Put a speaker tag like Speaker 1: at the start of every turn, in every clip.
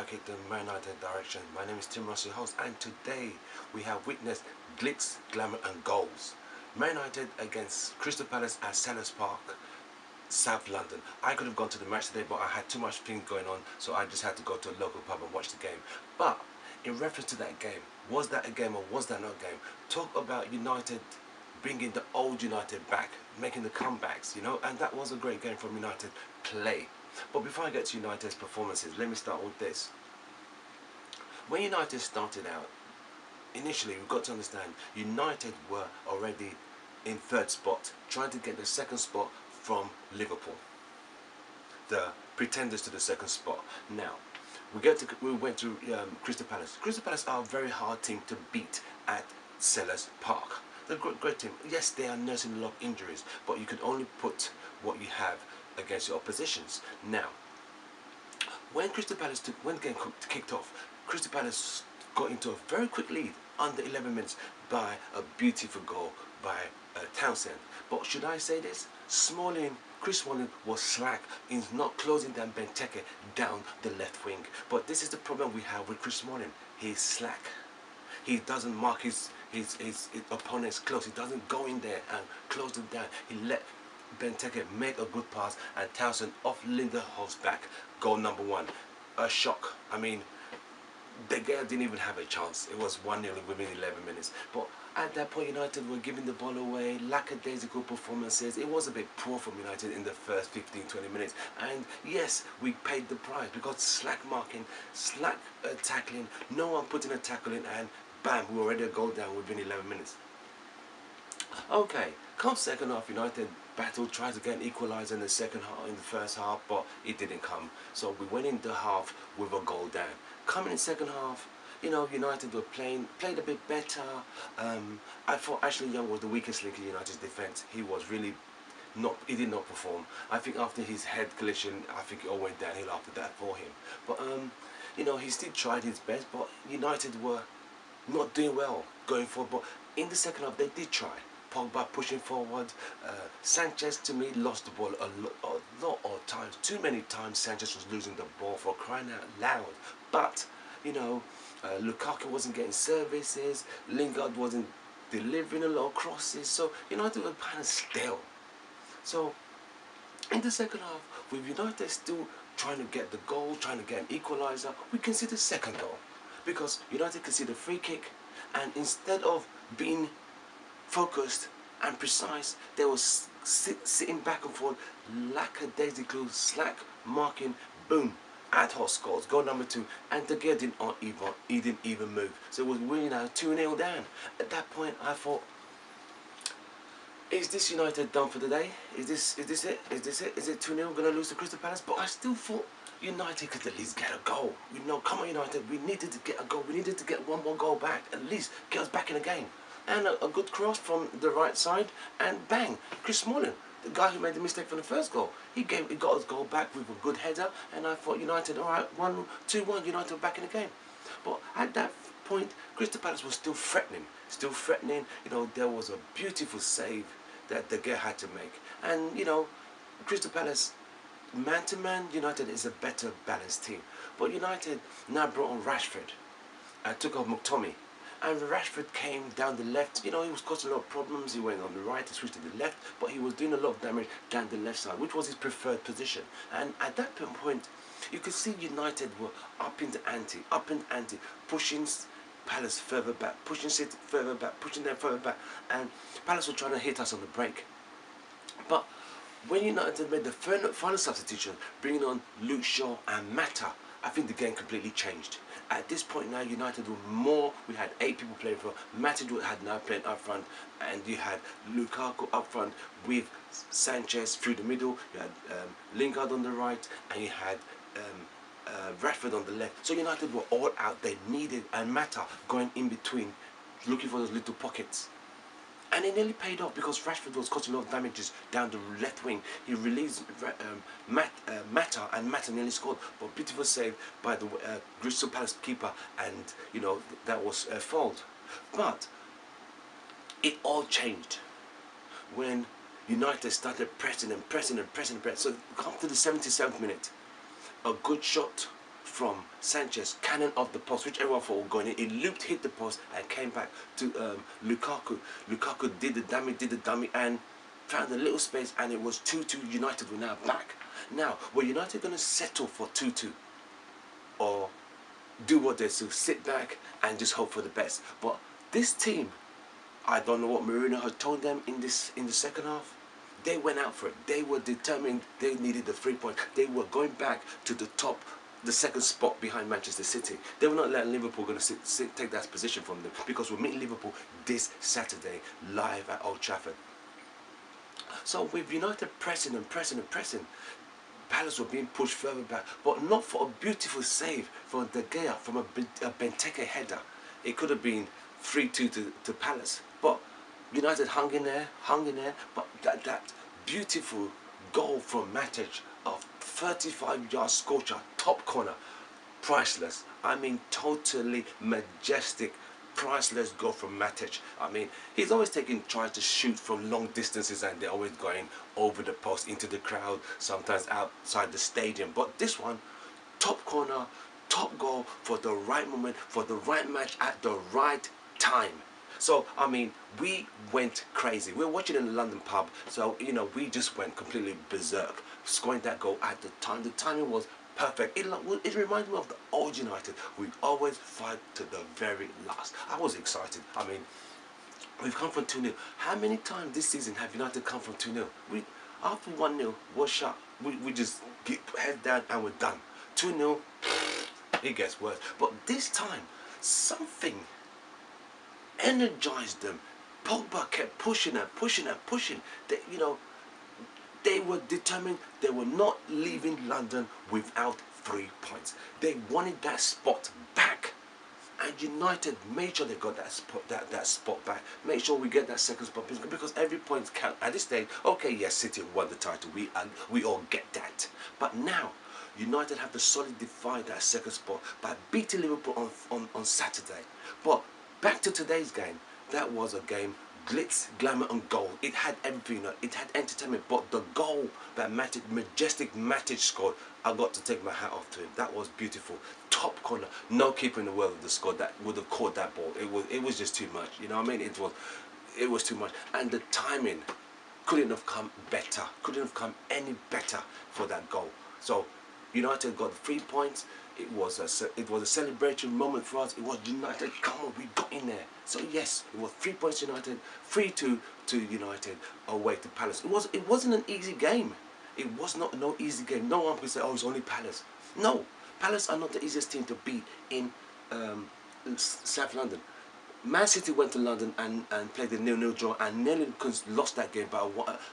Speaker 1: kick the Man United direction. My name is Tim Russell, host, and today we have witnessed glitz, glamour and goals. Man United against Crystal Palace at Selhurst Park, South London. I could have gone to the match today, but I had too much things going on, so I just had to go to a local pub and watch the game. But in reference to that game, was that a game or was that not a game? Talk about United bringing the old United back, making the comebacks, you know, and that was a great game from United play. But before I get to United's performances, let me start with this. When United started out, initially we've got to understand United were already in third spot, trying to get the second spot from Liverpool, the pretenders to the second spot. Now we went to Crystal Palace. Crystal Palace are a very hard team to beat at Selhurst Park. They're a great team. Yes, they are nursing a lot of injuries, but you can only put what you have against your oppositions. Now, when the game kicked off, Crystal Palace got into a very quick lead under 11 minutes by a beautiful goal by Townsend. But should I say this? Chris Smalling was slack in not closing down Benteke down the left wing. But this is the problem we have with Chris Smalling. He's slack. He doesn't mark his opponents close. He doesn't go in there and close them down. He let Benteke make a good pass and Townsend off Lindelof's back. Goal number one. A shock. I mean, De Gea didn't even have a chance. It was 1-0 within 11 minutes. But at that point, United were giving the ball away, lackadaisical performances. It was a bit poor from United in the first 15-20 minutes. And yes, we paid the price because slack marking, slack tackling, no one putting a tackle in, and bam, we were already a goal down within 11 minutes. Okay, come second half, United battled, tried to get an equaliser in the first half, but it didn't come. So we went into half with a goal down. Coming in second half, you know, United were played a bit better. I thought Ashley Young was the weakest link in United's defence. He was really he did not perform. I think after his head collision, I think it all went downhill after that for him. But you know, he still tried his best, but United were not doing well going forward. But in the second half, they did try. Pogba pushing forward. Sanchez, to me, lost the ball a lot of times. Too many times Sanchez was losing the ball, for crying out loud. But, you know, Lukaku wasn't getting services. Lingard wasn't delivering a lot of crosses. So United were kind of stale. So in the second half, with United still trying to get the goal, trying to get an equaliser, we conceded second goal. Because United conceded a free kick, and instead of being focused and precise, they were sitting back and forth, lackadaisical, slack marking, boom, ad hoc scores, goal number 2, and De Gea didn't even move. So it was really now 2-0 down. At that point, I thought, is this United done for the day? Is this it? Is it 2-0 going to lose to Crystal Palace? But I still thought United could at least get a goal. You know, come on United, we needed to get a goal. We needed to get one more goal back, at least get us back in the game. And a good cross from the right side, and bang, Chris Smalling, the guy who made the mistake from the first goal, he got his goal back with a good header, and I thought United, all right, 2-1, United were back in the game. But at that point, Crystal Palace was still threatening. You know, there was a beautiful save that De Gea had to make. And, you know, Crystal Palace, man-to-man, United is a better balanced team. But United now brought on Rashford, took off McTominay. And Rashford came down the left. You know, he was causing a lot of problems. He went on the right, he switched to the left, but he was doing a lot of damage down the left side, which was his preferred position. And at that point, you could see United were up in the ante, pushing Palace further back, pushing City further back, pushing them further back, and Palace were trying to hit us on the break. But when United made the final substitution, bringing on Luke Shaw and Mata, I think the game completely changed. At this point now, United were more. We had 8 people playing for. Manutd had now playing up front, and you had Lukaku up front with Sanchez through the middle. You had Lingard on the right, and you had Rashford on the left. So United were all out. They needed and Mata going in between, looking for those little pockets. And it nearly paid off because Rashford was causing a lot of damages down the left wing. He released Mata, and Mata nearly scored. But beautiful save by the Crystal Palace keeper, and you know that was a fault. But it all changed when United started pressing and pressing and pressing and pressing. So come to the 77th minute, a good shot from Sanchez, cannon off the post, whichever one for going in. It looped, hit the post, and came back to Lukaku. Lukaku did the dummy, and found a little space, and it was 2-2. United were now back. Now, were United going to settle for 2-2, or do what they do, sit back and just hope for the best? But this team, I don't know what Mourinho had told them in the second half. They went out for it. They were determined. They needed the 3 point. They were going back to the top, the second spot behind Manchester City. They were not letting Liverpool take that position from them, because we're meeting Liverpool this Saturday live at Old Trafford. So with United pressing and pressing and pressing, Palace were being pushed further back, but not for a beautiful save for De Gea from a Benteke header. It could have been 3-2 to Palace, but United hung in there, but that beautiful goal from Matic of 35-yard scorcher, top corner, priceless. I mean, totally majestic, priceless goal from Matic. I mean, he's always tries to shoot from long distances, and they're always going over the post, into the crowd, sometimes outside the stadium. But this one, top corner, top goal for the right moment, for the right match at the right time. So, I mean, we went crazy. We were watching in the London pub, so, you know, we just went completely berserk, scoring that goal at the time. The timing was perfect. It reminded me of the old United. We always fight to the very last. I was excited. I mean, we've come from 2-0. How many times this season have United come from 2-0? After 1-0, we're shut. We just get head down and we're done. 2-0, it gets worse. But this time, something energized them. Pogba kept pushing and pushing and pushing. They were determined. They were not leaving London without 3 points. They wanted that spot back, and United made sure they got that spot back. Make sure we get that second spot, because every point counts at this stage. Okay, yes, City won the title. We all get that. But now United have to solidify that second spot by beating Liverpool on Saturday. But back to today's game. That was a game, glitz, glamour and goal. It had everything. It had entertainment. But the goal that Majestic Matic scored, I got to take my hat off to him. That was beautiful. Top corner. No keeper in the world would have scored that, would have caught that ball. It was just too much. You know what I mean? It was too much. And the timing couldn't have come better. Couldn't have come any better for that goal. So United got 3 points. It was a celebration moment for us. It was United. Come on, we got in there. So yes, it was 3 points United, 3-2 to United away to Palace. It wasn't an easy game. It was no easy game. No one could say, oh, it's only Palace. No, Palace are not the easiest team to beat in South London. Man City went to London and played the 0-0 draw and nearly lost that game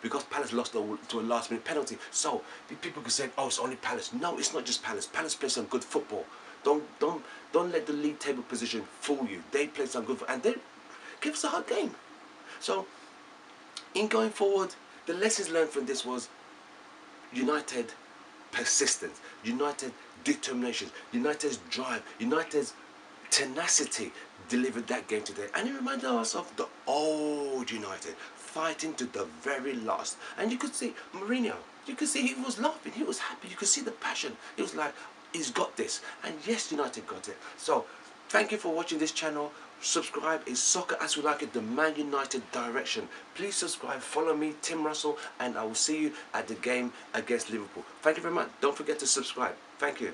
Speaker 1: because Palace lost to a last-minute penalty. So people could say, "Oh, it's only Palace." No, it's not just Palace. Palace plays some good football. Don't let the league table position fool you. They play some good football, and they give us a hard game. So, in going forward, the lessons learned from this was United persistence, United determination, United's drive, United's tenacity delivered that game today. And it reminded us of the old United, fighting to the very last. And you could see Mourinho, you could see he was laughing, he was happy, you could see the passion. He was like, he's got this. And yes, United got it. So thank you for watching this channel. Subscribe. Is soccer as we like it, the Man United direction. Please subscribe, follow me, Tim Russell, and I will see you at the game against Liverpool. Thank you very much. Don't forget to subscribe. Thank you.